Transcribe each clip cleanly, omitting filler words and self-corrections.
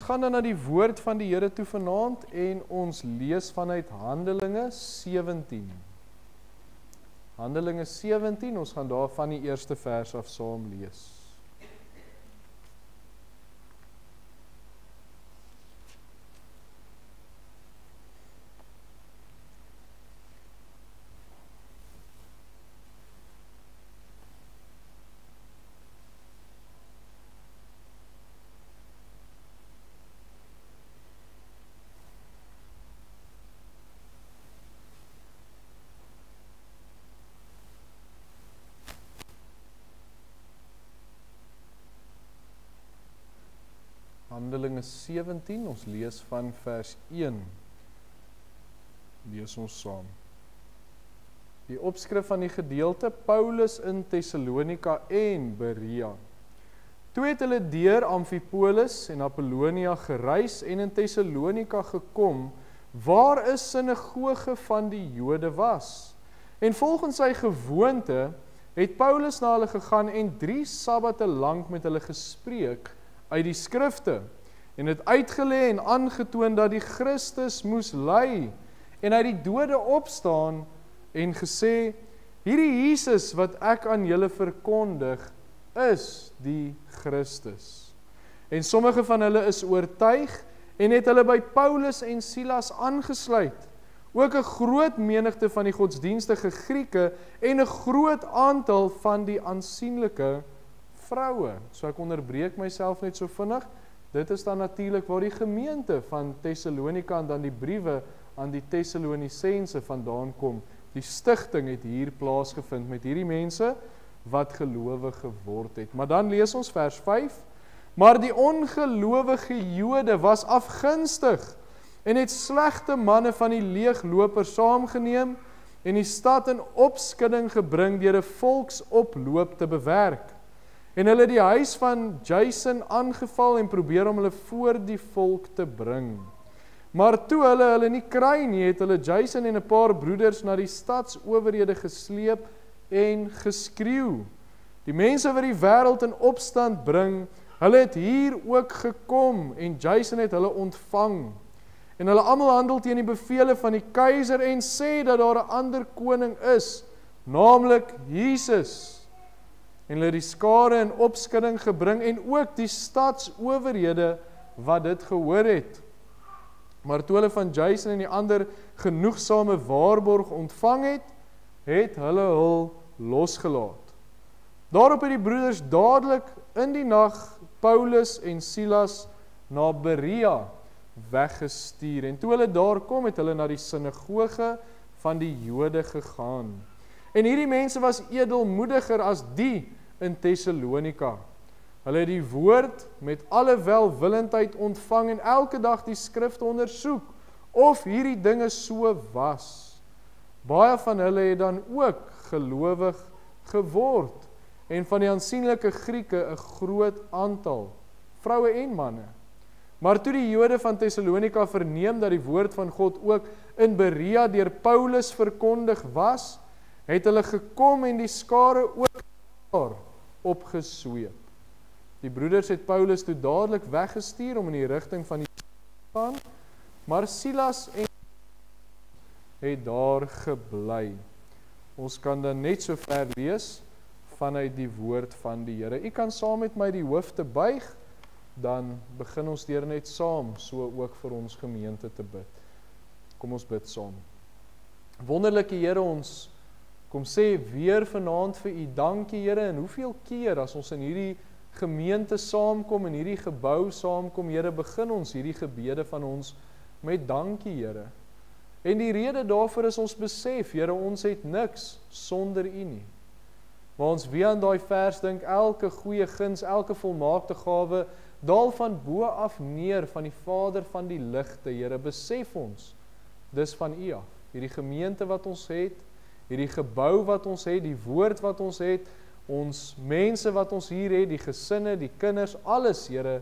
gaan dan na die woord van die Here toe vanaand en ons lees vanuit Handelinge 17. Handelinge 17, ons gaan daar van die eerste vers af saam lees. Handelinge 17, ons lees van vers 1. Lees ons saam. Die opskrif van die gedeelte, Paulus in Thessalonika en Berea. Toe het hulle deur Amfipolis en Apollonia gereis en in Thessalonika gekom, waar 'n sinagoge van die Jode was. En volgens sy gewoonte het Paulus na hulle gegaan en 3 sabbate lank met hulle gespreek uit die skrifte, en het uitgelê en aangetoon dat die Christus moes ly, en uit die dode opstaan, en gesê, hierdie Jesus wat ek aan julle verkondig, is die Christus. En sommige van hulle is oortuig, en het hulle by Paulus en Silas aangesluit, ook 'n groot menigte van die godsdienstige Grieke, en 'n groot aantal van die aansienlike vroue. So ek onderbreek myself net so vinnig. Dit is dan natuurlik waar die gemeente van Thessalonika en dan die briewe aan die Thessalonisense vandaan kom. Die stigting het hier plaasgevind met hierdie mense wat gelowig geword het. Maar dan lees ons vers 5. Maar die ongelowige Jode was afgunstig en het slegte manne van die leeglopers saamgeneem en die stad in opskudding gebring deur 'n volksoploop te bewerk. En hulle die huis van Jason aangeval en probeer om hulle voor die volk te bring. Maar toe hulle nie kry nie, het hulle Jason en 'n paar broeders na die stadsowerhede gesleep en geskreeu. Die mense wat die wêreld in opstand bring, hulle het hier ook gekom en Jason het hulle ontvang. En hulle almal handel teen die bevele van die keiser en sê dat daar 'n ander koning is, naamlik Jesus. En hulle die skare in opskudding gebring en ook die stadsowerhede wat dit gehoor het. Maar toe hulle van Jason en die ander genoegsame waarborg ontvang het, het hulle hul losgelaat. Daarop het die broeders dadelik in die nag Paulus en Silas na Berea weggestuur. En toe hulle daar kom, het hulle na die sinagoge van die Jode gegaan. En hierdie mense was edelmoediger as die in Thessalonika. Hulle het die woord met alle welwillendheid ontvang en elke dag die skrifte ondersoek of hierdie dinge so was. Baie van hulle het dan ook gelowig geword en van die aansienlike Grieke 'n groot aantal, vroue en manne. Maar toe die Jode van Thessalonika verneem dat die woord van God ook in Berea deur Paulus verkondig was, het hulle gekom en die skare ook daar opgesweep. Die broeders het Paulus toe dadelik weggestuur om in die rigting van die te gaan, maar Silas en het daar gebly. Ons kan dan net so ver lees vanuit die woord van die Here. U kan saam met my die hoofde buig, dan begin ons deur net saam so ook vir ons gemeente te bid. Kom ons bid saam. Wonderlike Here, ons kom sê weer vanaand vir U dankie Here, en hoeveel keer as ons in hierdie gemeente saamkom, in hierdie gebou saamkom, Here, begin ons hierdie gebede van ons met dankie Here. En die rede daarvoor is ons besef, Here, ons het niks sonder U nie. Maar ons weer aan daai vers dink, elke goeie guns, elke volmaakte gawe, daal van bo af neer van die Vader van die ligte, Here, besef ons, dis van U af. Hierdie gemeente wat ons het, hierdie gebou wat ons het, die woord wat ons het, ons mense wat ons hier het, die gesinne, die kinders, alles, Here,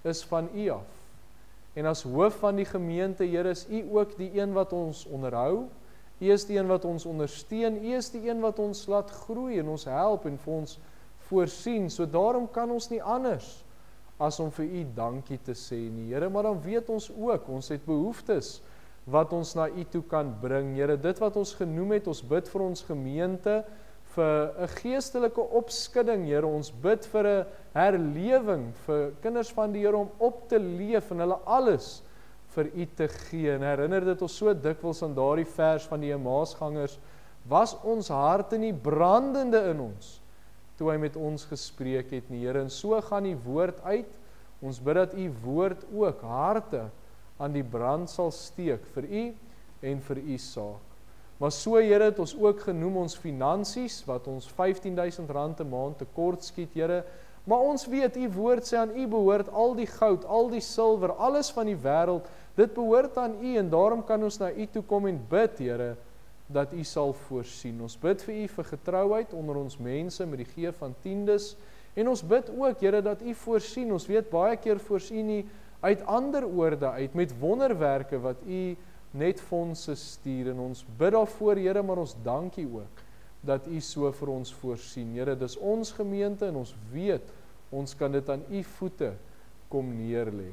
is van U af. En as hoof van die gemeente, Here, is U ook die een wat ons onderhou, U is die een wat ons ondersteun, U is die een wat ons laat groei en ons help en vir ons voorsien, so daarom kan ons nie anders as om vir U dankie te sê nie, Here, maar dan weet ons ook, ons het behoeftes wat ons na U toe kan bring, Here, dit wat ons genoem het, ons bid vir ons gemeente, vir 'n geestelike opskudding, Here, ons bid vir 'n herlewing, vir kinders van die Here om op te leef en hulle alles vir U te gee, en herinner dit ons so dikwels aan daardie vers van die Emmausgangers, was ons harte nie brandende in ons, toe hy met ons gespreek het nie, Here, en so gaan die woord uit, ons bid dat U woord ook harte aan die brand sal steek, vir U en vir U saak. Maar so, Here, het ons ook genoem ons finansies, wat ons R15.000 'n maand tekort skiet, Here, maar ons weet, U woord sê aan U behoort al die goud, al die silwer, alles van die wêreld, dit behoort aan U, en daarom kan ons na U toe kom en bid, Here, dat U sal voorsien. Ons bid vir U vir getrouheid onder ons mense met die gee van tiendes, en ons bid ook, Here, dat U voorsien. Ons weet baie keer voorsien U uit ander oorde uit, met wonderwerke wat U net fondse stuur, en ons bid daarvoor, Here, maar ons dank U ook, dat U so vir ons voorsien. Here, dis ons gemeente, en ons weet, ons kan dit aan U voete kom neerlê.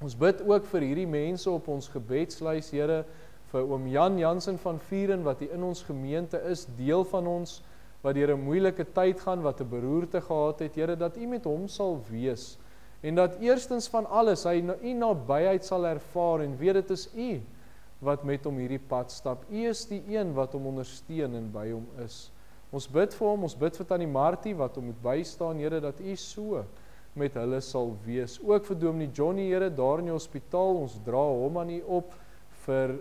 Ons bid ook vir hierdie mense op ons gebedslys, Here, vir oom Jan Jansen van Vieren, wat hier in ons gemeente is, deel van ons, wat deur 'n moeilike tyd gaan, wat 'n beroerte gehad het, Here, dat U met hom sal wees, en dat eerstens van alles, hy U nabyheid sal ervaar, en weet dit is U, wat met hom hierdie pad stap. U is die een wat hom ondersteun en by hom is. Ons bid vir hom, ons bid vir Tannie Martie, wat hom moet bystaan, Here, dat U so met hulle sal wees. Ook vir Dominee Johnny, Here, daar in die hospitaal, ons dra hom aan U op, vir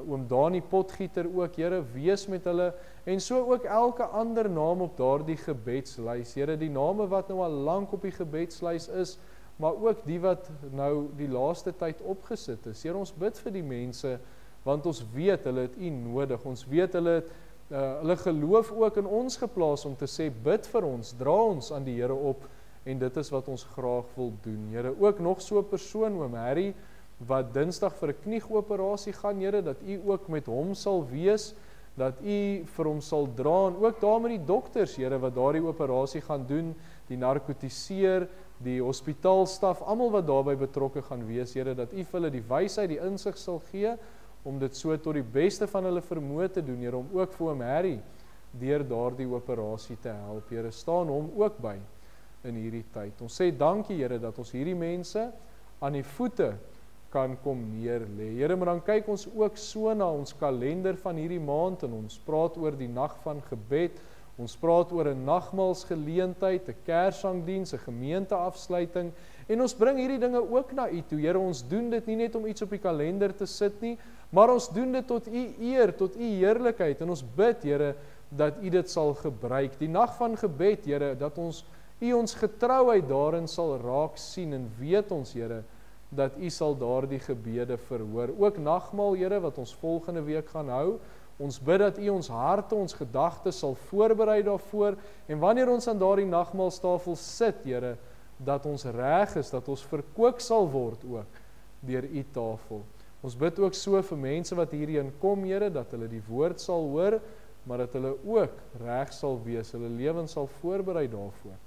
oom Dani Potgieter ook, Here, wees met hulle, en so ook elke ander naam op daardie gebedslys, Here, die name wat nou al lank op die gebedslys is, maar ook die wat nou die laaste tyd opgesit is. Here, ons bid vir die mense, want ons weet hulle het U nodig, ons weet hulle geloof ook in ons geplaas om te sê, bid vir ons, dra ons aan die Here op, en dit is wat ons graag wil doen, Here. Ook nog so 'n persoon, oom Harry, wat Dinsdag vir 'n knieoperasie gaan, Here, dat U ook met hom sal wees, dat U vir hom sal dra, en ook daar met die dokters, Here, wat daardie operasie gaan doen, die narkotiseer, die hospitaalstaf, almal wat daarbey betrokke gaan wees, Here, dat U vir hulle die wysheid, die insig sal gee, om dit so tot die beste van hulle vermoë te doen, Here, om ook vir oom Harry deur daardie operasie te help, Here, staan hom ook by in hierdie tyd. Ons sê dankie, Here, dat ons hierdie mense aan die voete kan kom neerlê. Here, maar dan kyk ons ook so na ons kalender van hierdie maand, en ons praat oor die nag van gebed, ons praat oor 'n nagmaalsgeleentheid, 'n Kerssangdiens, 'n gemeenteafsluiting, en ons bring hierdie dinge ook na U toe. Here, ons doen dit nie net om iets op die kalender te sit nie, maar ons doen dit tot U eer, tot U heerlikheid, en ons bid, Here, dat U dit sal gebruik. Die nag van gebed, Here, dat U ons getrouheid daarin sal raak sien, en weet ons, Here, dat U sal daardie gebede verhoor. Ook nagmaal, Here, wat ons volgende week gaan hou, ons bid dat U ons harte, ons gedagtes sal voorberei daarvoor, en wanneer ons aan daardie nagmaalstafel sit, Here, dat ons reg is, dat ons verkoop sal word ook deur U tafel. Ons bid ook so vir mense wat hierheen kom, Here, dat hulle die woord sal hoor, maar dat hulle ook reg sal wees, hulle lewens sal voorberei daarvoor,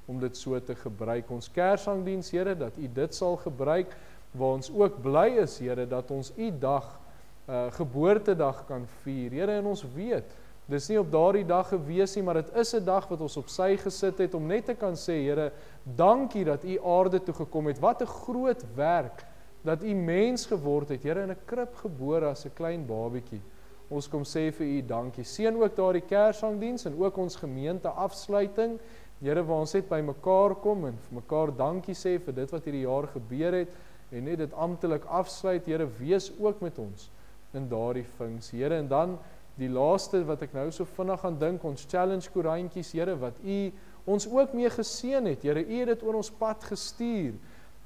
om dit so te gebruik. Ons Kerssangdiens, Here, dat U dit sal gebruik, waar ons ook bly is, Here, dat ons U dag, geboortedag kan vier, Here, en ons weet, dis nie op daardie dag gewees nie, maar dit is 'n dag wat ons op sy gesit het, om net te kan sê, Here, dankie dat U aarde toe gekom het, wat 'n groot werk, dat U mens geword het, Here, in 'n krib gebore as 'n klein babietjie. Ons kom sê vir U dankie. Seën ook daardie Kerssangdiens, en ook ons gemeente afsluiting, Here, waar ons net by mekaar kom, en vir mekaar dankie sê vir dit wat hierdie jaar gebeur het, en net dit amptelik afsluit, Here, wees ook met ons in daardie funksie, Here, en dan die laaste wat ek nou so vinnig aan dink, ons challenge koerantjies, Here, wat U ons ook mee geseën het, Here, U het dit oor ons pad gestuur,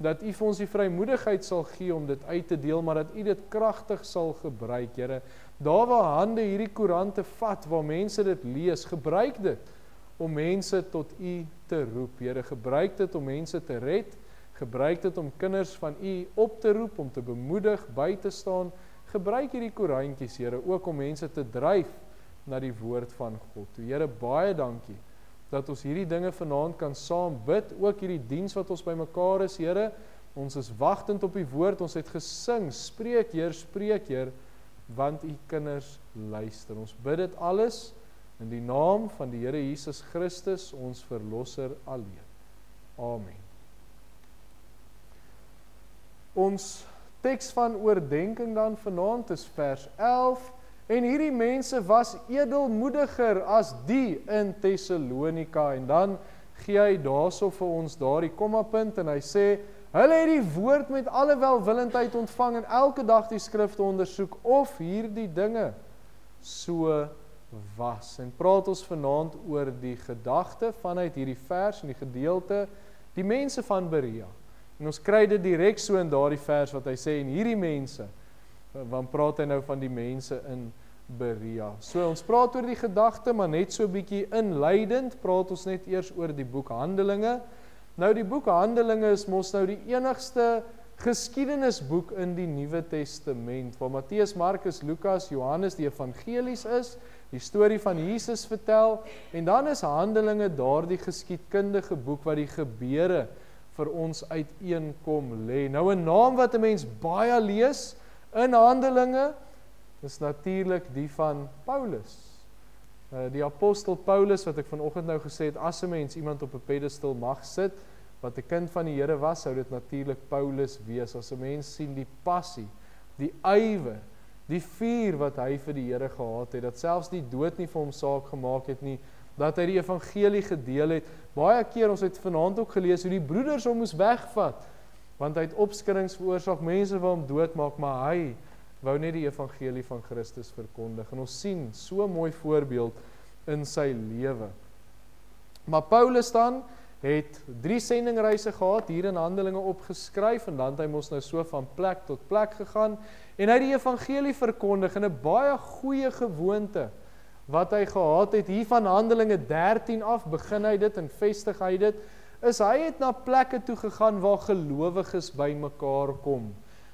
dat U vir ons die vrymoedigheid sal gee om dit uit te deel, maar dat U dit kragtig sal gebruik, Here, daar waar hande hierdie koerante vat, waar mense dit lees, gebruik dit om mense tot U te roep, Here, gebruik dit om mense te red, gebruik dit om kinders van U op te roep, om te bemoedig, by te staan, gebruik hierdie koerantjies, Here, ook om mense te dryf na die woord van God. Here, baie dankie dat ons hierdie dinge vanaand kan saam bid, ook hierdie diens wat ons by mekaar is, Here, ons is wagtend op die woord, ons het gesing, spreek Heer, want u kinders luister. Ons bid dit alles in die naam van die Here Jesus Christus, ons Verlosser alleen. Amen. Ons teks van oordenking dan vanaand is vers 11, en hierdie mense was edelmoediger as die in Thessalonika, en dan gee hy daarso vir ons daardie kommapunt, en hy sê, hulle het die woord met alle welwillendheid ontvang, en elke dag die skrifte ondersoek, of hierdie dinge so was. En praat ons vanaand oor die gedagte vanuit hierdie vers en die gedeelte, die mense van Berea. En ons kry dit direk so in daardie vers wat hy sê, en hierdie mense, want praat hy nou van die mense in Berea. So ons praat oor die gedagte, maar net so bietjie inleidend, praat ons net eers oor die boek Handelinge. Nou die boek Handelinge is mos nou die enigste geskiedenisboek in die Nuwe Testament, waar Matteus, Markus, Lukas, Johannes die evangelies is, die storie van Jesus vertel, en dan is Handelinge daardie geskiedkundige boek wat die gebeure vir ons uiteenkom lê. Nou 'n naam wat 'n mens baie lees in Handelinge is natuurlik die van Paulus. Die apostel Paulus, wat ek vanoggend nou gesê het, as 'n mens iemand op 'n pedestal mag sit, wat 'n kind van die Here was, sou dit natuurlik Paulus wees. As 'n mens sien die passie, die ywer, die vuur wat hy vir die Here gehad het, dat selfs die dood nie vir hom saak gemaak het nie, dat hy die evangelie gedeel het. Baie keer, ons het vanaand ook gelees, hoe die broeders hom moes wegvat, want hy het opskuddings veroorsaak, mense wou hom doodmaak, maar hy wou net die evangelie van Christus verkondig. En ons sien so 'n mooi voorbeeld in sy lewe. Maar Paulus dan het 3 sendingreise gehad, hier in Handelinge opgeskryf, en dan het hy mos nou so van plek tot plek gegaan, en hy het die evangelie verkondig, in 'n baie goeie gewoonte, wat hy gehad het, hier van Handelinge 13 af, begin hy dit en vestig hy dit, is hy het na plekke toe gegaan, waar gelowiges by mekaar kom.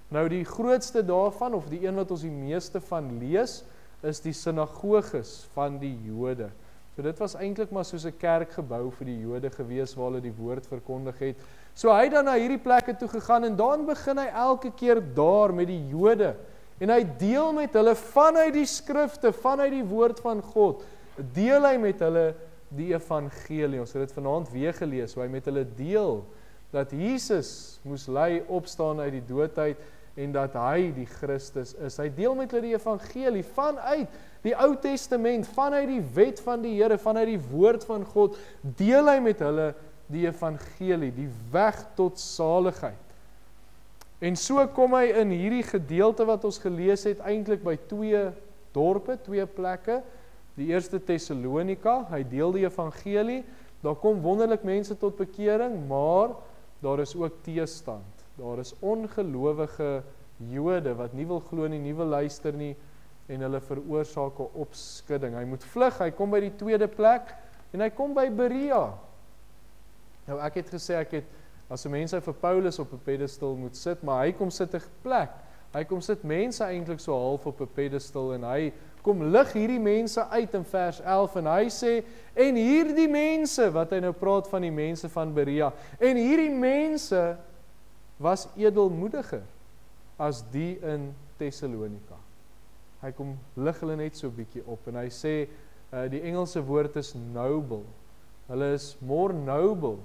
Nou die grootste daarvan, of die een wat ons die meeste van lees, is die sinagoges van die Jode. So dit was eintlik maar soos 'n kerkgebou vir die Jode gewees, waar hulle die woord verkondig het. So hy het dan na hierdie plekke toe gegaan, en dan begin hy elke keer daar met die Jode, en hy deel met hulle vanuit die skrifte, vanuit die woord van God, deel hy met hulle die evangelie. Ons het dit vanaand weer gelees, hoe hy met hulle deel, dat Jesus moes ly, opstaan uit die dood uit, en dat hy die Christus is. Hy deel met hulle die evangelie vanuit die Ou Testament, vanuit die wet van die Here, vanuit die woord van God, deel hy met hulle die evangelie, die weg tot saligheid. En so kom hy in hierdie gedeelte wat ons gelees het, eintlik by 2 dorpe, 2 plekke. Die eerste Thessalonika, hy deel die evangelie, daar kom wonderlik mense tot bekering, maar daar is ook teestand. Daar is ongelowige Jode wat nie wil glo nie, nie wil luister nie, en hulle veroorsaak 'n opskudding. Hy moet vlug, hy kom by die tweede plek, en hy kom by Berea. Nou ek het gesê, as 'n mens vir Paulus op 'n pedestal moet sit, maar hy kom sit 'n plek. Hy kom sit mense eintlik so half op 'n pedestal, en hy kom lig hierdie mense uit in vers 11, en hy sê, en hierdie mense, wat hy nou praat van die mense van Berea, en hierdie mense was edelmoediger as die in Thessalonika. Hy kom lig hulle net so bietjie op, en hy sê, die Engelse woord is noble. Hulle is more noble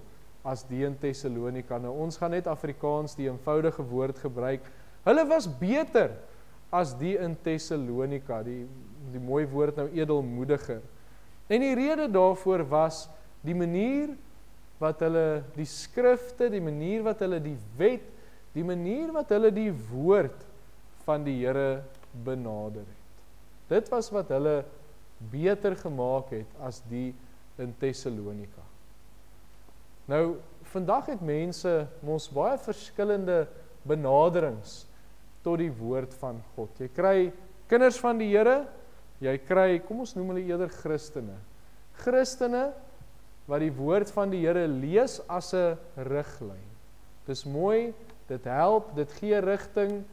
as die in Thessalonika. Nou ons gaan net Afrikaans die eenvoudige woord gebruik. Hulle was beter as die in Thessalonika, die mooi woord nou edelmoediger. En die rede daarvoor was die manier wat hulle die skrifte, die manier wat hulle die wet, die manier wat hulle die woord van die Here benader het. Dit was wat hulle beter gemaak het as die in Thessalonika. Nou, vandag het mense mos baie verskillende benaderings tot die woord van God. Jy kry kinders van die Here, jy kry, kom ons noem hulle eerder Christene. Christene wat die woord van die Here lees as 'n riglyn. Dis mooi, dit help, dit gee rigting,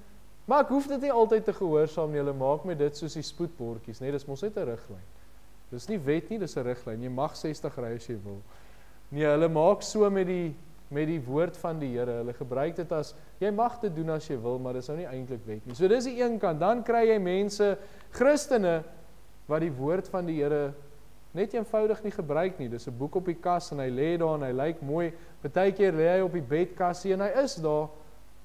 maar ek hoef dit nie altyd te gehoorsaam nie. Hulle maak met dit soos die spoedbordjies, nee, dis mos net 'n riglyn. Dis nie wet nie, dis 'n riglyn. Jy mag 60 ry as jy wil. Nee, hulle maak so met die woord van die Here. Hulle gebruik dit as, jy mag dit doen as jy wil, maar dis nou nie eintlik wet nie. So dis die een kant. Dan kry jy mense, Christene, wat die woord van die Here net eenvoudig nie gebruik nie. Dis 'n boek op die kas en hy lê daar en hy lyk mooi. Partykeer lê hy op die bedkassie en hy is daar,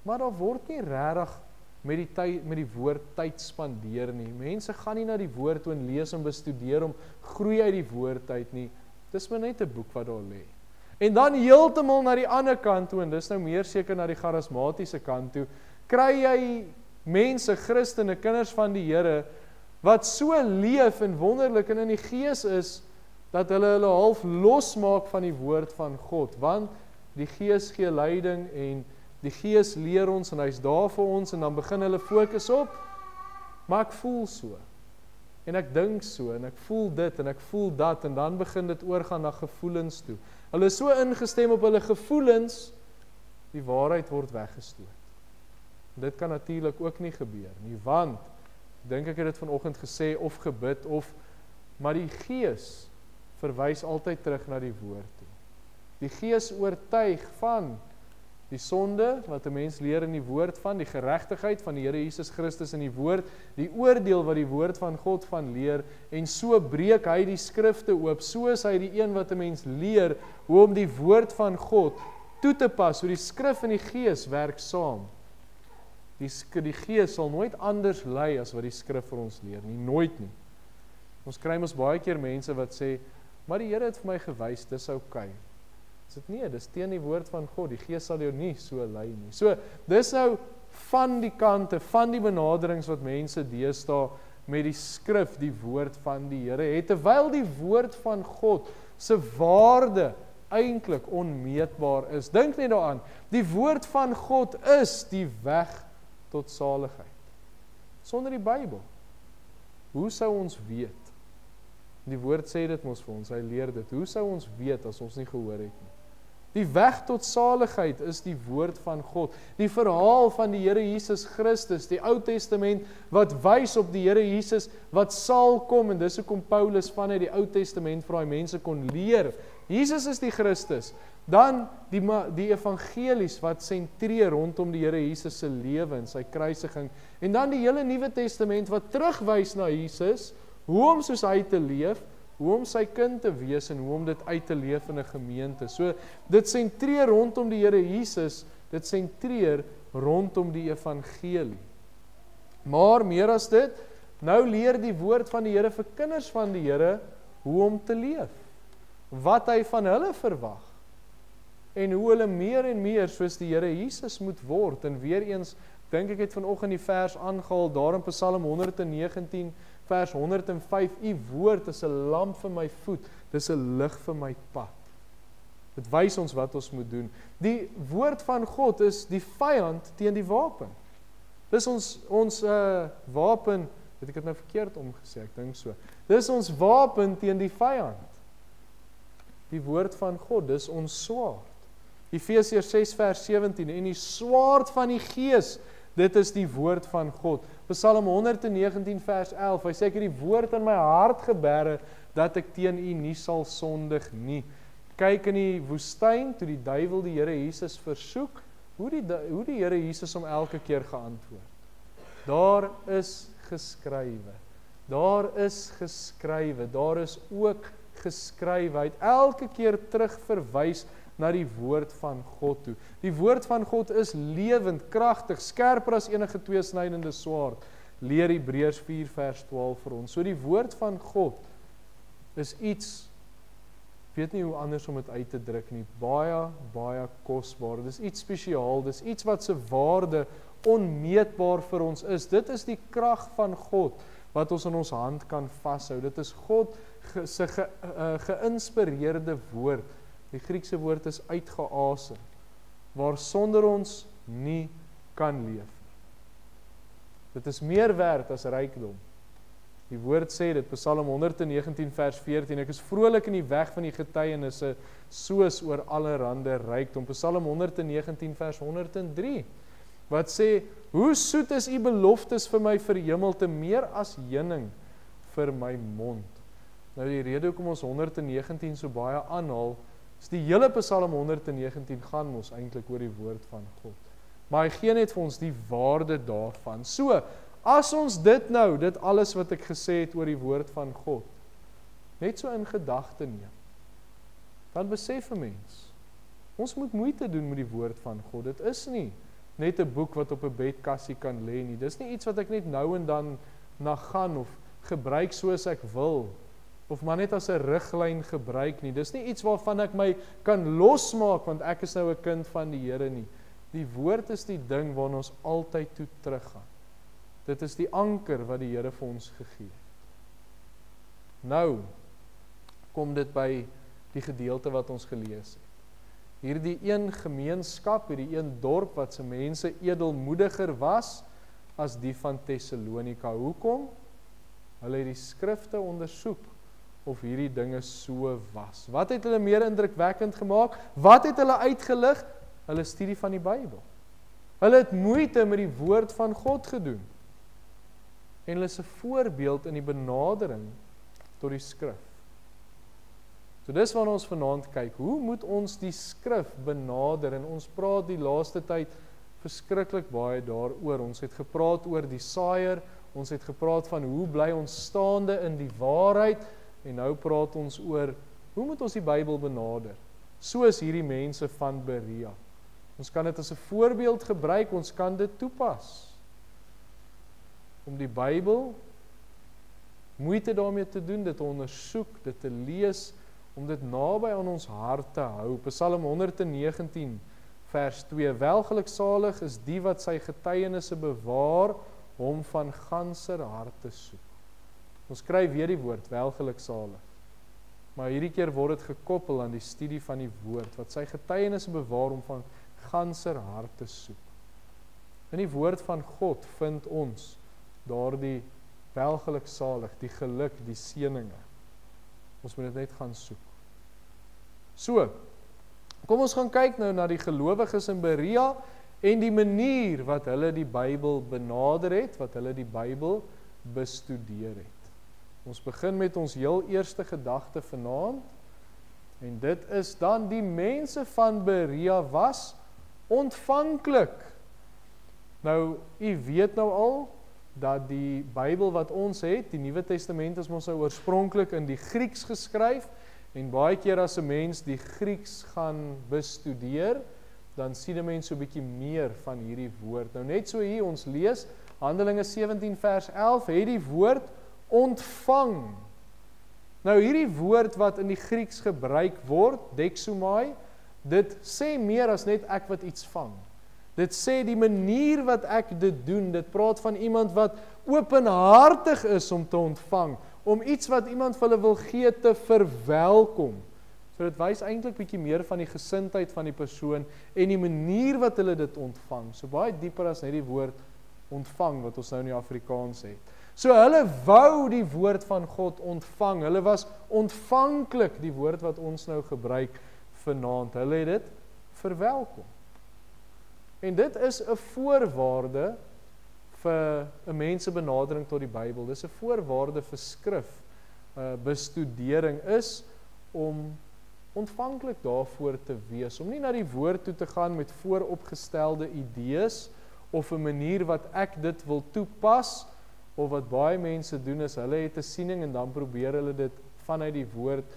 maar daar word nie regtig met die woord tyd spandeer nie. Mense gaan nie na die woord toe en lees en bestudeer om groei uit die woord uit nie. Dis maar net 'n boek wat daar lê. En dan heeltemal na die ander kant toe, en dis nou meer seker na die charismatiese kant toe, kry jy mense, Christene, kinders van die Here, wat so leef en wonderlik en in die gees is, dat hulle half losmaak van die woord van God, want die gees gee leiding en die gees leer ons en hy's daar vir ons en dan begin hulle fokus op, maar ek voel so, en ek dink so, en ek voel dit en ek voel dat, en dan begin dit oorgaan na gevoelens toe. Hulle is so ingestem op hulle gevoelens, die waarheid word weggestoot. Dit kan natuurlik ook nie gebeur nie, want, dink ek het dit vanoggend gesê, of gebid, maar die gees verwys altyd terug na die woord toe. Die gees oortuig van die sonde, wat 'n mens leer in die woord van, die geregtigheid van die Here Jesus Christus in die woord, die oordeel wat die woord van God van leer, en so breek hy die skrifte oop, so is hy die een wat 'n mens leer, hoe om die woord van God toe te pas, hoe die skrif en die gees werk saam. Die gees sal nooit anders lei as wat die skrif vir ons leer nie, nooit nie. Ons kry mos baie keer mense wat sê, maar die Here het vir my gewys, dis oukei. Is dit nie, dis teen die woord van God, die gees sal jou nie so lei nie. So, dis nou van die kante, van die benaderings wat mense deesdae met die skrif, die woord van die Here het, terwyl die woord van God se waarde eintlik onmeetbaar is. Dink net daaraan, die woord van God is die weg tot saligheid. Sonder die Bybel, hoe sou ons weet? Die woord sê dit mos vir ons, hy leer dit. Hoe sou ons weet as ons nie gehoor het nie? Die weg tot saligheid is die woord van God. Die verhaal van die Here Jesus Christus, die Ou Testament, wat wys op die Here Jesus, wat sal kom, en dis hoekom Paulus vanuit die Ou Testament vir daai mense kon leer. Jesus is die Christus. Dan die evangelies wat sentreer rondom die Here Jesus se lewe en sy kruisiging. En dan die hele Nuwe Testament wat terugwys na Jesus, hoe om soos hy te leef, hoe om sy kind te wees en hoe om dit uit te leef in 'n gemeente. So, dit sentreer rondom die Here Jesus, dit sentreer rondom die evangelie. Maar meer as dit, nou leer die woord van die Here vir kinders van die Here hoe om te leef, wat hy van hulle verwag, en hoe hulle meer en meer soos die Here Jesus moet word. En weer eens, dink ek het vanoggend die vers aangehaal, daar in Psalm 119, vers 105, u woord is 'n lamp vir my voet, dis 'n lig vir my pad. Dit wys ons wat ons moet doen. Die woord van God is die vyand teen die wapen. Dis ons wapen, het ek dit nou verkeerd omgesê, ek dink so. Dis ons wapen teen die vyand. Die woord van God, dis ons swaard. Efesiërs 6 vers 17, en die swaard van die gees, dit is die woord van God. Psalm 119 vers 11, hy sê, ek het die woord in my hart geberre, dat ek teen u nie sal sondig nie. Kyk in die woestyn, toe die duiwel die Here Jesus versoek, hoe die Here Jesus hom elke keer geantwoord. Daar is geskrywe, daar is geskrywe, daar is ook geskrywe. Hy het elke keer terug verwys na die woord van God toe. Die woord van God is lewend, kragtig, skerper as enige tweesnydende swaard. Leer Hebreërs 4 vers 12 vir ons. So die woord van God is iets, weet nie hoe anders om dit uit te druk nie, baie, baie kosbaar. Dis iets spesiaal, dis iets wat se waarde onmeetbaar vir ons is. Dit is die krag van God wat ons in ons hand kan vashou. Dit is God se geïnspireerde woord. Die Griekse woord is uitgeasem, waar sonder ons nie kan leef. Dit is meer werd as rykdom. Die woord sê dit, Psalm 119 vers 14, ek is vrolik in die weg van die getuienisse, soos oor allerhande rykdom. Psalm 119 vers 103, wat sê, hoe soet is u beloftes vir my verhemelte, meer as heuning vir my mond. Nou die rede hoekom ons 119 so baie aanhaal, is die hele Psalm 119 gaan ons eintlik oor die woord van God. Maar hy gee net vir ons die waarde daarvan. So, as ons dit alles wat ek gesê het oor die woord van God, net so in gedagte neem, dan besef 'n mens, ons moet moeite doen met die woord van God. Dit is nie net 'n boek wat op 'n bedkassie kan lê nie. Dis nie iets wat ek net nou en dan na gaan of gebruik soos ek wil, of maar net as 'n riglyn gebruik nie. Dis nie iets waarvan ek my kan losmaak, want ek is nou 'n kind van die Here nie. Die woord is die ding waarna ons altyd toe teruggaan. Dit is die anker wat die Here vir ons gegee het. Nou kom dit by die gedeelte wat ons gelees het. Hierdie een gemeenskap, hierdie een dorp wat se mense edelmoediger was as die van Tessalonika. Hoekom? Hulle het die skrifte ondersoek of hierdie dinge so was. Wat het hulle meer indrukwekkend gemaak? Wat het hulle uitgelig? Hulle studie van die Bybel. Hulle het moeite met die woord van God gedoen. En hulle is 'n voorbeeld in die benadering tot die skrif. So dis waarna ons vanaand kyk. Hoe moet ons die skrif benader? En ons praat die laaste tyd verskriklik baie daaroor. Ons het gepraat oor die saaier, ons het gepraat van hoe bly ons staande in die waarheid, en nou praat ons oor hoe moet ons die Bybel benader? Soos hierdie mense van Berea. Ons kan dit as 'n voorbeeld gebruik, ons kan dit toepas. Om die Bybel moeite daarmee te doen, dit te ondersoek, dit te lees, om dit naby aan ons hart te hou. Psalm 119 vers 2, welgeluksalig is die wat sy getuienisse bewaar, hom van ganser harte soek. Ons kry weer die woord, welgeluksalig. Maar hierdie keer word dit gekoppel aan die studie van die woord, wat sy getuienisse bewaar, hom van ganser harte soek. In die woord van God vind ons daardie welgeluksalig, die geluk, die seëninge. Ons moet dit net gaan soek. So, kom ons gaan kyk nou na die gelowiges in Berea en die manier wat hulle die Bybel benader het, wat hulle die Bybel bestudeer het. Ons begin met ons heel eerste gedagte vanaand, en dit is dan die mense van Berea was ontvanklik. Nou, u weet nou al, dat die Bybel wat ons het, die Nuwe Testament is ons nou oorspronklik in die Grieks geskryf, en baie keer as 'n mens die Grieks gaan bestudeer, dan sien 'n mens so 'n bietjie meer van hierdie woord. Nou net so hier, ons lees, Handelinge 17 vers 11, het die woord ontvang. Nou hierdie woord wat in die Grieks gebruik word, dexomai, dit sê meer as net ek wat iets vang. Dit sê die manier wat ek dit doen, dit praat van iemand wat openhartig is om te ontvang, om iets wat iemand vir hulle wil gee te verwelkom. So dit wys eintlik bietjie meer van die gesindheid van die persoon en die manier wat hulle dit ontvang. So baie dieper as net die woord ontvang wat ons nou in die Afrikaans het. So hulle wou die woord van God ontvang. Hulle was ontvanklik, die woord wat ons nou gebruik vanaand. Hulle het dit verwelkom. En dit is 'n voorwaarde vir 'n mens se benadering tot die Bybel. Dis 'n voorwaarde vir skrif. Bestudering is om ontvanklik daarvoor te wees, om nie na die woord toe te gaan met vooropgestelde idees of 'n manier wat ek dit wil toepas, of wat baie mense doen is, hulle het 'n siening en dan probeer hulle dit vanuit die woord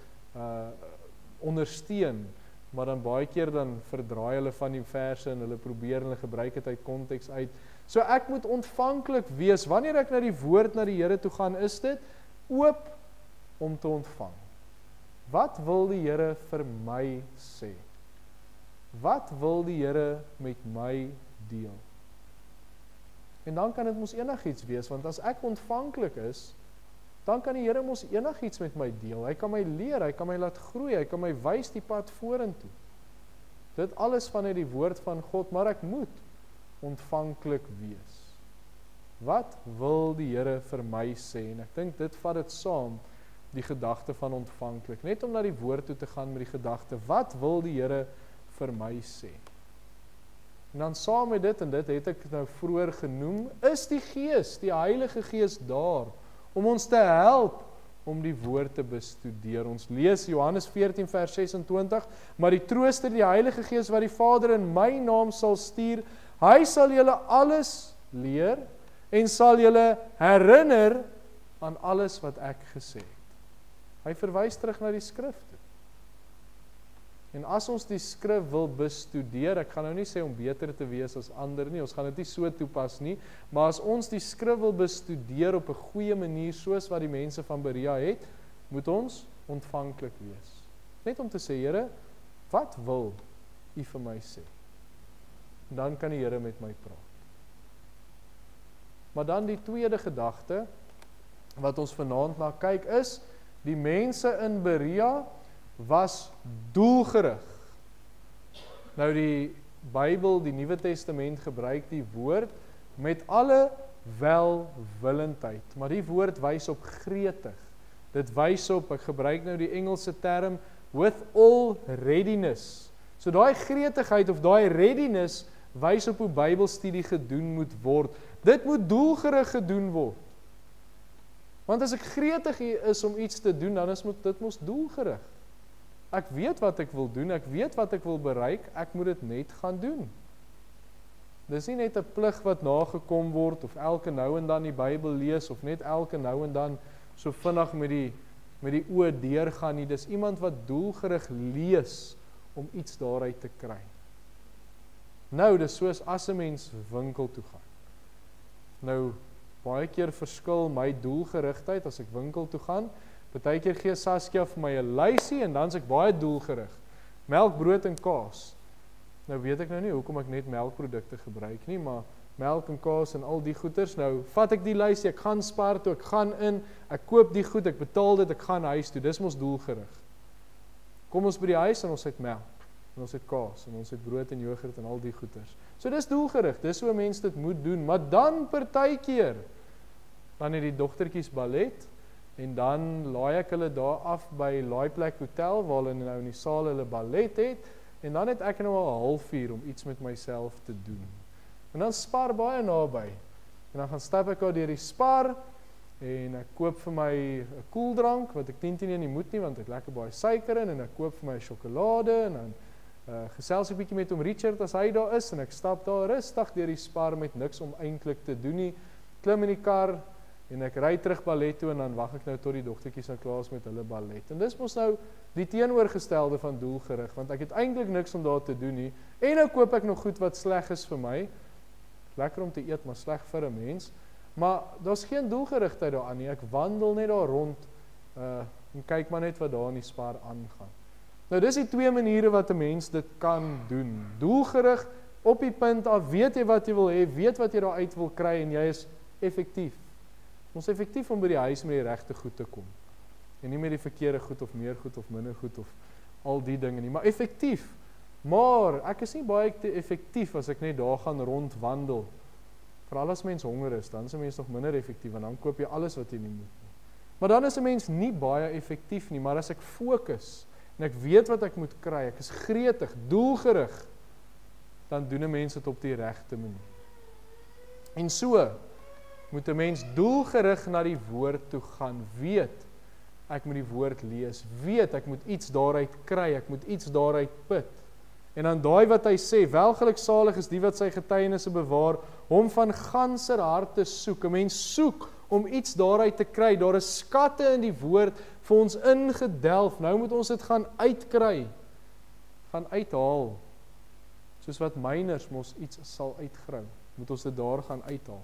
ondersteun, maar dan baie keer dan verdraai hulle van die verse en hulle probeer en hulle gebruik dit uit konteks uit. So ek moet ontvanklik wees, wanneer ek na die woord, na die Here toe gaan, is dit oop om te ontvang. Wat wil die Here vir my sê? Wat wil die Here met my deel? En dan kan dit mos enigiets wees, want as ek ontvanklik is, dan kan die Here mos enigiets met my deel. Hy kan my leer, hy kan my laat groei, hy kan my wys die pad vorentoe. Dit alles vanuit die woord van God, maar ek moet ontvanklik wees. Wat wil die Here vir my sê? En ek dink dit vat dit saam, die gedagte van ontvanklik. Net om na die woord toe te gaan met die gedagte, wat wil die Here vir my sê? En dan saam met dit, en dit het ek nou vroeër genoem, is die Gees, die Heilige Gees daar, om ons te help, om die woord te bestudeer. Ons lees Johannes 14 vers 26, maar die Trooster, die Heilige Gees wat die Vader in my naam sal stuur, hy sal julle alles leer en sal julle herinner aan alles wat ek gesê het. Hy verwys terug na die skrif toe. En as ons die skrif wil bestudeer, ek gaan nou nie sê om beter te wees as ander nie, ons gaan dit nie so toepas nie, maar as ons die skrif wil bestudeer op 'n goeie manier, soos wat die mense van Berea het, moet ons ontvanklik wees. Net om te sê, Here, wat wil U vir my sê? En dan kan die Here met my praat. Maar dan die tweede gedagte, wat ons vanaand na kyk is, die mense in Berea was doelgerig. Nou die Bybel, die Nuwe Testament gebruik die woord met alle welwillendheid, maar die woord wys op gretig. Dit wys op, ek gebruik nou die Engelse term, with all readiness. So daai gretigheid of daai readiness wys op hoe Bybelstudie gedoen moet word. Dit moet doelgerig gedoen word. Want as ek gretig is om iets te doen, dan is dit mos doelgerig. Ek weet wat ek wil doen, ek weet wat ek wil bereik, ek moet dit net gaan doen. Dis nie net 'n plig wat nagekom word, of elke nou en dan die Bybel lees, of net elke nou en dan so vinnig met die oë deurgaan nie. Dis iemand wat doelgerig lees om iets daaruit te kry. Nou, dis soos as 'n mens winkel toe gaan. Nou, baie keer verskil my doelgerigtheid as ek winkel toe gaan. Partykeer gee Saskia vir my 'n lysie en dan is ek baie doelgerig. Melk, brood en kaas. Nou weet ek nou nie hoekom ek net melkprodukte gebruik nie, maar melk en kaas en al die goeders. Nou vat ek die lysie, ek gaan Spar toe, ek gaan in, ek koop die goed, ek betaal dit, ek gaan huis toe. Dis mos doelgerig. Kom ons by die huis en ons het melk, en ons het kaas, en ons het brood en yoghurt en al die goeders. So dis doelgerig, dis hoe mense dit moet doen. Maar dan partykeer, dan het die dogtertjies ballet, en dan laai ek hulle daar af by Laaiplek Hotel, waar hulle nou in die saal hulle ballet het, en dan het ek nou al 'n halfuur om iets met myself te doen. En dan Spar baie naby. En dan gaan stap ek daar deur die Spar, en ek koop vir my 'n koeldrank, wat ek 10 nie moet nie, want ek lekker baie suiker in, en ek koop vir my sjokolade, en dan gesels 'n bietjie met hom Richard as hy daar is, en ek stap daar rustig deur die Spar met niks om eintlik te doen nie, klim in die kar, en ek ry terug ballet toe, en dan wag ek nou tot die dogtertjies nou klaar is met hulle ballet. En dis mos nou die teenoorgestelde van doelgerig, want ek het eintlik niks om daar te doen nie, en nou koop ek nog goed wat sleg is vir my, lekker om te eet, maar sleg vir 'n mens, maar daar's geen doelgerigtheid daaraan nie, ek wandel net daar rond, en kyk maar net wat daar in die Spar aangaan. Nou dis die twee maniere wat 'n mens dit kan doen, doelgerig, op die punt af, weet jy wat jy wil hê, weet wat jy daar uit wil kry, en jy is effektief. Ons is effektief om by die huis met die regte goed te kom, en nie met die verkeerde goed, of meer goed, of minder goed, of al die dinge nie, maar effektief. Maar ek is nie baie effektief as ek net daar gaan rondwandel. Veral as mens honger is, dan is 'n mens nog minder effektief, en dan koop jy alles wat jy nie moet nie. Maar dan is 'n mens nie baie effektief nie, maar as ek fokus, en ek weet wat ek moet kry, ek is gretig, doelgerig, dan doen 'n mens dit op die regte manier. En so moet 'n mens doelgerig na die woord toe gaan, weet, ek moet die woord lees, weet, ek moet iets daaruit kry, ek moet iets daaruit put. En dan daai wat hy sê, welgeluksalig is die wat sy getuienisse bewaar, hom van ganser harte soek. 'n Mens soek om iets daaruit te kry, daar is skatte in die woord vir ons ingedelf, nou moet ons dit gaan uitkry, gaan uithaal, soos wat myners mos iets sal uitgrou, moet ons dit daar gaan uithaal.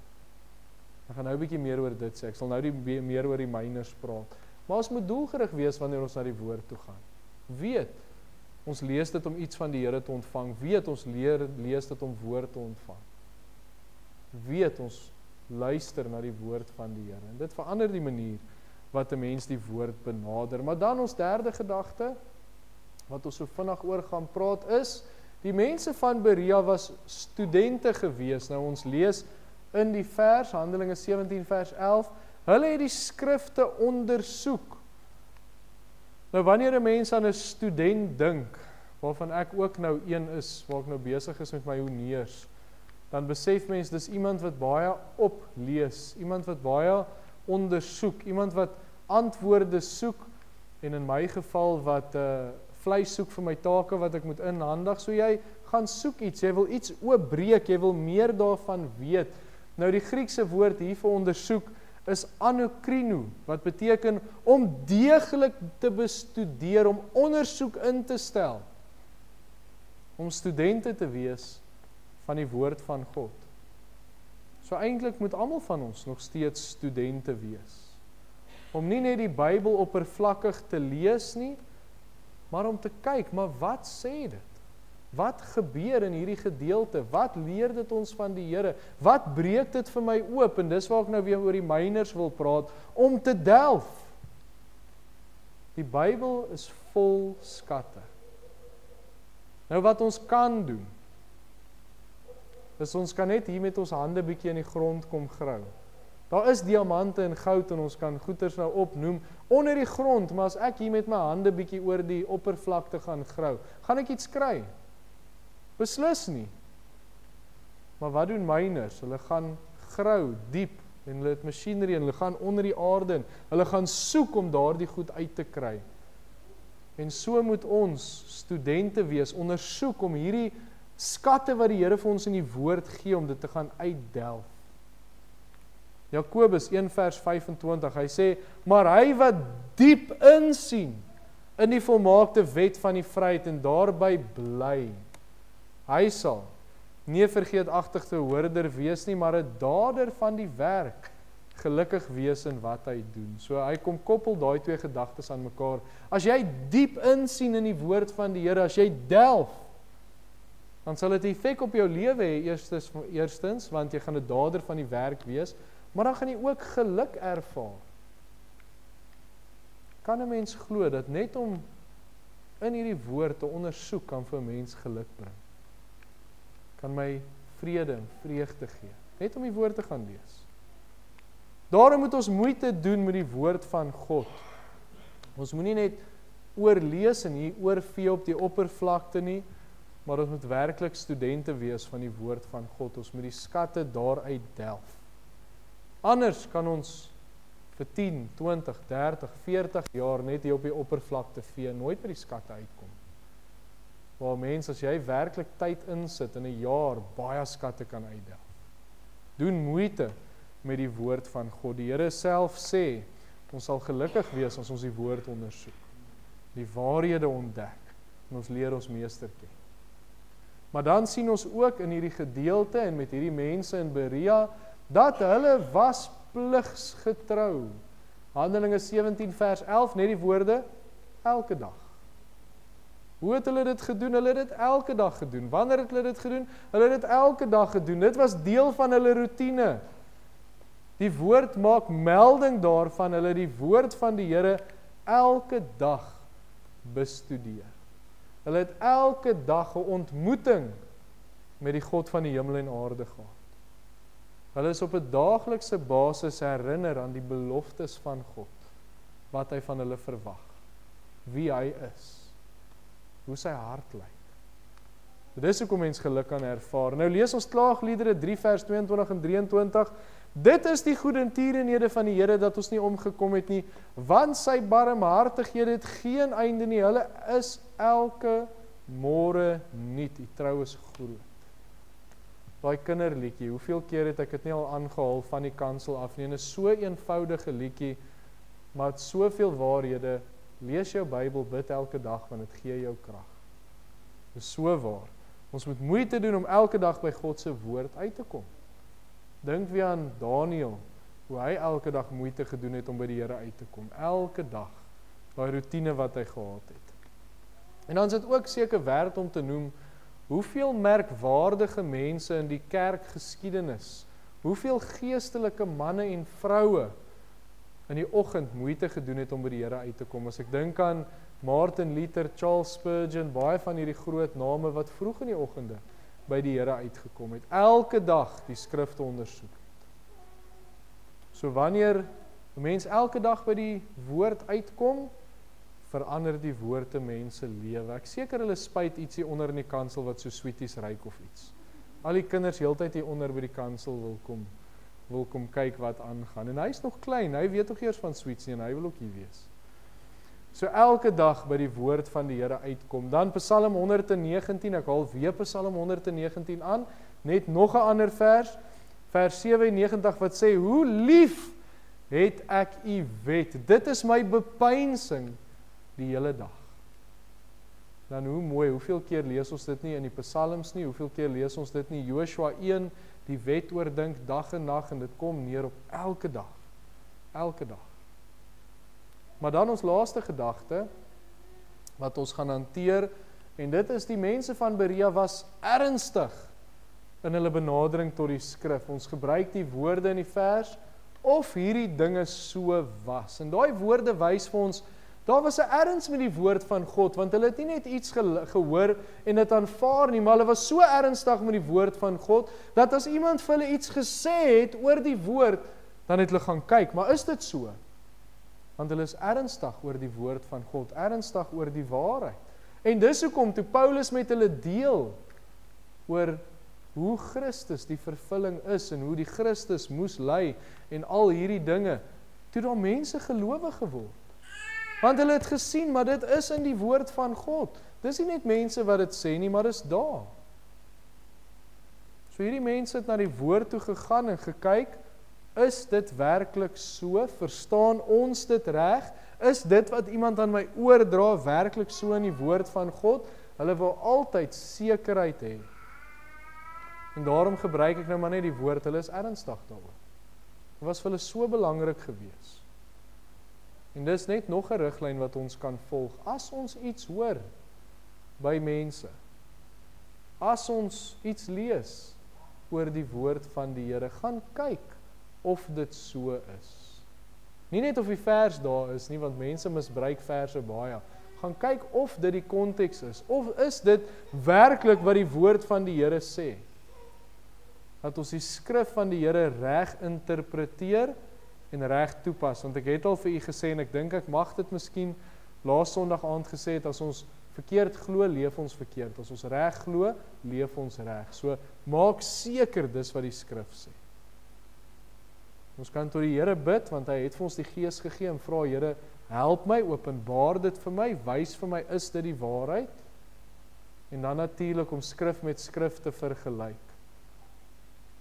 Ek gaan nou 'n bietjie meer oor dit sê, ek sal nou meer oor die myners praat, maar ons moet doelgerig wees wanneer ons na die woord toe gaan. Weet, ons lees dit om iets van die Here te ontvang, weet, ons lees dit om woord te ontvang. Weet, ons luister na die woord van die Here, en dit verander die manier wat 'n mens die woord benader. Maar dan ons derde gedagte, wat ons so vinnig oor gaan praat is, die mense van Berea was studente gewees. Nou ons lees in die vers, Handelinge 17 vers 11, hulle het die skrifte ondersoek. Nou wanneer 'n mens aan 'n student dink, waarvan ek ook nou een is, waar ek nou besig is met my honneurs, dan besef mens, dis iemand wat baie oplees, iemand wat baie ondersoek, iemand wat antwoorde soek, en in my geval wat vleis soek vir my take wat ek moet inhandig, so jy gaan soek iets, jy wil iets oopbreek, jy wil meer daarvan weet. Nou die Griekse woord hier vir ondersoek is anokrino, wat beteken om deeglik te bestudeer, om ondersoek in te stel, om studente te wees van die woord van God. So eintlik moet almal van ons nog steeds studente wees. Om nie net die Bybel oppervlakkig te lees nie, maar om te kyk, maar wat sê dit? Wat gebeur in hierdie gedeelte? Wat leer dit ons van die Here? Wat breek dit vir my oop? En dis waar ek nou weer oor die myners wil praat, om te delf. Die Bybel is vol skatte. Nou wat ons kan doen, is ons kan net hier met ons hande bietjie in die grond kom grou. Daar is diamante en goud en ons kan goeders nou opnoem onder die grond, maar as ek hier met my hande bietjie oor die oppervlakte gaan grou, gaan ek iets kry? Beslis nie. Maar wat doen myners? Hulle gaan grou diep en hulle het masjinerie en hulle gaan onder die aarde in. Hulle gaan soek om daardie goed uit te kry. En so moet ons studente wees, ondersoek om hierdie skatte wat die Here vir ons in die woord gee, om dit te gaan uitdelf. Jakobus 1 vers 25, hy sê, maar hy wat diep insien in die volmaakte wet van die vryheid en daarby bly, hy sal nie 'n vergeetachtige hoorder wees nie, maar 'n dader van die werk, gelukkig wees in wat hy doen. So hy kom koppel daai twee gedagtes aan mekaar. As jy diep insien in die woord van die Here, as jy delf, dan sal dit effek op jou lewe hê, eerstens, want jy gaan 'n dader van die werk wees, maar dan gaan jy ook geluk ervaar. Kan 'n mens glo dat net om in hierdie woord te ondersoek kan vir 'n mens geluk bring? Kan my vrede en vreugde gee, net om die woord te gaan lees. Daarom moet ons moeite doen met die woord van God. Ons moet nie net oorlees en hier oorvee op die oppervlakte nie, maar ons moet werklik studente wees van die woord van God. Ons moet die skatte daaruit delf. Anders kan ons vir 10, 20, 30, 40 jaar net hier op die oppervlakte vee, nooit by die skatte uitkom. Waar mens, as jy werklik tyd insit in 'n jaar, baie skatte kan uitdelf. Doen moeite met die woord van God. Die Here self sê, ons sal gelukkig wees as ons die woord ondersoek, die waarhede ontdek, en ons leer ons meester ken. Maar dan sien ons ook in hierdie gedeelte en met hierdie mense in Berea, dat hulle was pligsgetrou. Handelinge 17 vers 11, net die woorde, elke dag. Hoe het hulle dit gedoen? Hulle het dit elke dag gedoen. Wanneer het hulle dit gedoen? Hulle het dit elke dag gedoen. Dit was deel van hulle routine. Die woord maak melding daarvan, hulle die woord van die Here elke dag bestudeer. Hulle het elke dag 'n ontmoeting met die God van die hemel en aarde gehad. Hulle is op 'n daaglikse basis herinner aan die beloftes van God, wat hy van hulle verwag, wie hy is, hoe sy hart lyk. Dis hoekom mens geluk kan ervaar. Nou lees ons Klaagliedere 3 vers 22 en 23. Dit is die goedertierenhede van die Here dat ons nie omgekom het nie, want sy barmhartighede het geen einde nie. Hulle is elke môre nuut. Die trou is groot. Daai kinderliedjie, hoeveel keer het ek dit nie al aangehaal van die kansel af nie? En is so eenvoudige liedjie, maar het soveel waarhede. Lees jou Bybel, bid elke dag, want dit gee jou krag. Dis so waar. Ons moet moeite doen om elke dag by God se woord uit te kom. Dink weer aan Daniel, hoe hy elke dag moeite gedoen het om by die Here uit te kom. Elke dag, daai routine wat hy gehad het. En dan is dit ook seker werd om te noem, hoeveel merkwaardige mense in die kerkgeskiedenis, hoeveel geestelike manne en vroue in die oggend moeite gedoen het om by die Here uit te kom. As ek dink aan Martin Luther, Charles Spurgeon, baie van hierdie groot name wat vroeg in die oggende by die Here uitgekom het. Elke dag die skrifte ondersoek het. So wanneer 'n mens elke dag by die woord uitkom, verander die woord 'n mens se lewe. Ek seker hulle spuit ietsie onder in die kansel wat so sweeties ryk of iets. Al die kinders heeltyd hier onder by die kansel wil wil kom kyk wat aangaan. En hy is nog klein, hy weet nog eers van Sweets nie, en hy wil ook hier wees. So elke dag by die woord van die Here uitkom. Dan Psalm 119, ek haal weer Psalm 119 aan, net nog 'n ander vers 97 wat sê, hoe lief het ek u wet. Dit is my bepeinsing die hele dag. Dan hoe mooi, hoeveel keer lees ons dit nie in die Psalms nie, hoeveel keer lees ons dit nie, Joshua 1, die wet oordink dag en nag, en dit kom neer op elke dag. Elke dag. Maar dan ons laaste gedagte, wat ons gaan hanteer, en dit is die mense van Berea was ernstig in hulle benadering tot die skrif. Ons gebruik die woorde in die vers, of hierdie dinge so was. En daai woorde wys vir ons, daar was 'n erns met die woord van God, want hulle het nie net iets gehoor en dit aanvaar nie, maar hulle was so ernstig met die woord van God, dat as iemand vir hulle iets gesê het oor die woord, dan het hulle gaan kyk, maar is dit so? Want hulle is ernstig oor die woord van God, ernstig oor die waarheid. En dis hoekom toe Paulus met hulle deel oor hoe Christus die vervulling is en hoe die Christus moes lei en al hierdie dinge, toe daar mense gelowig geword. Want hulle het gesien, maar dit is in die woord van God. Dis nie net mense wat dit sê nie, maar dis daar. So hierdie mense het na die woord toe gegaan en gekyk, is dit werklik so? Verstaan ons dit reg? Is dit wat iemand aan my oordra werklik so in die woord van God? Hulle wil altyd sekerheid hê. En daarom gebruik ek nou maar net die woord, hulle is ernstig daaroor. Dit was vir hulle so belangrik gewees. En dis net nog 'n riglyn wat ons kan volg. As ons iets hoor by mense, as ons iets lees oor die woord van die Here, gaan kyk of dit so is. Nie net of die vers daar is nie, want mense misbruik verse baie. Gaan kyk of dit die konteks is, of is dit werklik wat die woord van die Here sê. Dat ons die skrif van die Here reg interpreteer en reg toepas, want ek het al vir u gesê, en ek dink ek mag dit miskien laas Sondag aand gesê het, as ons verkeerd glo, leef ons verkeerd, as ons reg glo, leef ons reg. So, maak seker dis wat die skrif sê. Ons kan tot die Here bid, want hy het vir ons die Gees gegee, en vra, Here, help my, openbaar dit vir my, wys vir my, is dit die waarheid? En dan natuurlik om skrif met skrif te vergelyk.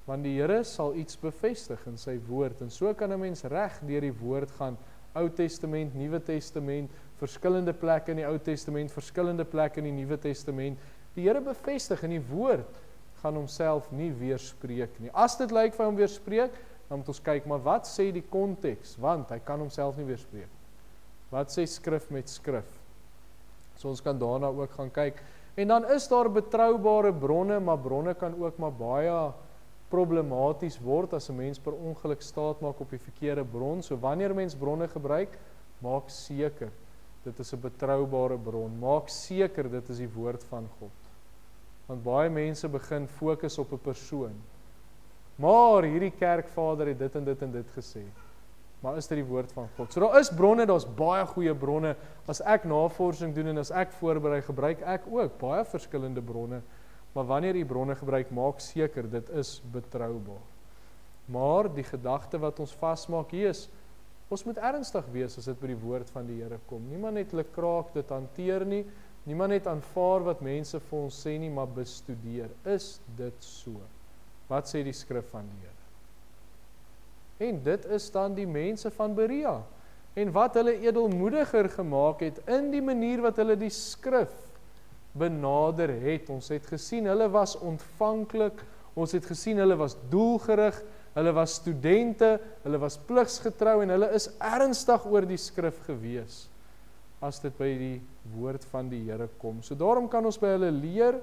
Want die Here sal iets bevestig in sy woord, en so kan 'n mens reg deur die woord gaan, Ou Testament, Nuwe Testament, verskillende plekke in die Ou Testament, verskillende plekke in die Nuwe Testament. Die Here bevestig in die woord, gaan homself nie weerspreek nie. As dit lyk vir hom weerspreek, dan moet ons kyk, maar wat sê die konteks? Want hy kan homself nie weerspreek. Wat sê skrif met skrif? So ons kan daarna ook gaan kyk. En dan is daar betroubare bronne, maar bronne kan ook maar baie problematies word as 'n mens per ongeluk staat maak op die verkeerde bron. So wanneer mens bronne gebruik, maak seker dit is 'n betroubare bron. Maak seker dit is die woord van God. Want baie mense begin fokus op 'n persoon. Maar hierdie kerkvader het dit en dit en dit gesê. Maar is dit die woord van God? So daar is bronne, daar's baie goeie bronne. As ek navorsing doen en as ek voorberei, gebruik ek ook baie verskillende bronne. Maar wanneer jy bronne gebruik, maak seker, dit is betroubaar. Maar die gedagte wat ons vasmaak hier is, ons moet ernstig wees as dit by die woord van die Here kom. Niemand net hulle kraak dit hanteer nie, niemand net aanvaar wat mense vir ons sê nie, maar bestudeer. Is dit so? Wat sê die skrif van die Here? En dit is dan die mense van Berea. En wat hulle edelmoediger gemaak het, in die manier wat hulle die skrif benader het. Ons het gesien, hulle was ontvanklik, ons het gesien, hulle was doelgerig, hulle was studente, hulle was pligsgetrou, en hulle is ernstig oor die skrif gewees, as dit by die woord van die Here kom. So daarom kan ons by hulle leer,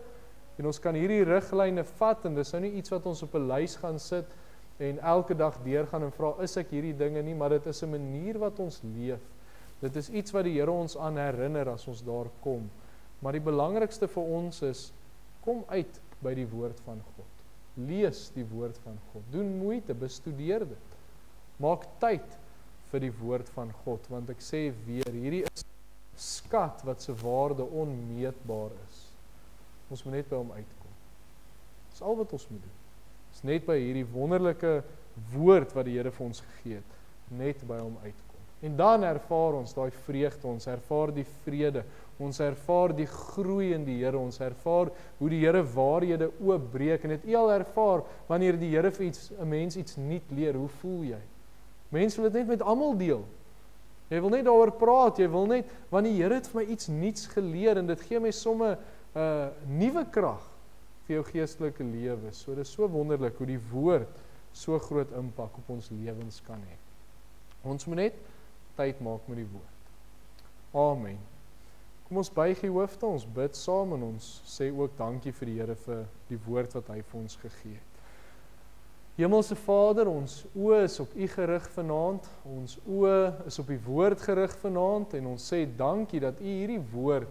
en ons kan hierdie riglyne vat, en dis nou nie iets wat ons op 'n lys gaan sit, en elke dag deurgaan en vra, is ek hierdie dinge nie, maar dit is 'n manier wat ons leef. Dit is iets wat die Here ons aan herinner as ons daar kom. Maar die belangrikste vir ons is, kom uit by die woord van God. Lees die woord van God. Doen moeite, bestudeer dit. Maak tyd vir die woord van God, want ek sê weer, hierdie is skat wat se waarde onmeetbaar is. Ons moet net by hom uitkom. Dis al wat ons moet doen. Dis net by hierdie wonderlike woord wat die Here vir ons gegee het, net by hom uitkom. En dan ervaar ons daai vreugde, ons ervaar die vrede, ons ervaar die groei in die Here, ons ervaar hoe die Here waarhede oopbreek, en het jy al ervaar, wanneer die Here vir 'n mens iets nuut leer, hoe voel jy? Mense wil dit net met almal deel. Jy wil net daaroor praat, jy wil net, want die Here het vir my iets nuuts geleer, en dit gee my somme nuwe krag vir jou geestelike lewe. So dit is so wonderlik hoe die woord so groot impak op ons lewens kan hê. Ons moet net tyd maak met die woord. Amen. Kom ons buig die hoofde, ons bid saam en ons sê ook dankie vir die Here vir die woord wat hy vir ons gegee het. Hemelse Vader, ons oë is op U gerig vanaand, ons oë is op die woord gerig vanaand, en ons sê dankie dat U hierdie woord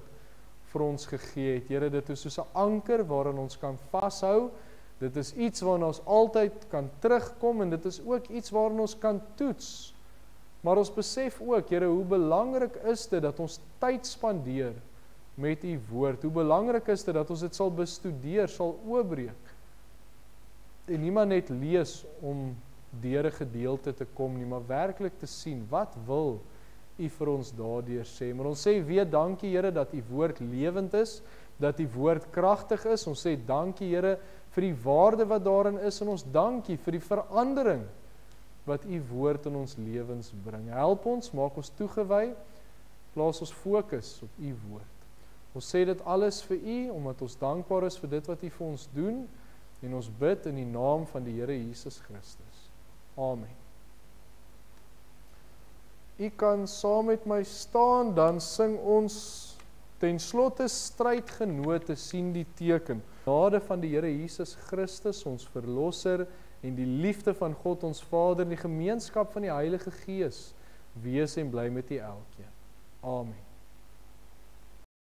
vir ons gegee het. Here, dit is soos 'n anker waaraan ons kan vashou, dit is iets waarna ons altyd kan terugkom, en dit is ook iets waaraan ons kan toets. Maar ons besef ook, Here, hoe belangrik is dit dat ons tyd spandeer met U woord, hoe belangrik is dit dat ons dit sal bestudeer, sal oopbreek, en nie maar net lees om deur 'n gedeelte te kom nie, maar werklik te sien, wat wil U vir ons daardeur sê. Maar ons sê weer dankie, Here, dat U woord lewend is, dat U woord kragtig is. Ons sê dankie, Here, vir die waarde wat daarin is, en ons dankie vir die verandering wat U woord in ons lewens bring. Help ons, maak ons toegewy, plaas ons fokus op U woord. Ons sê dit alles vir U, omdat ons dankbaar is vir dit wat U vir ons doen, en ons bid in die naam van die Here Jesus Christus. Amen. U kan saam met my staan, dan sing ons ten slotte strydgenote sien die teken. Genade van die Here Jesus Christus, ons verlosser, en die liefde van God ons Vader, en die gemeenskap van die Heilige Gees, wees en bly met u elkeen. Amen.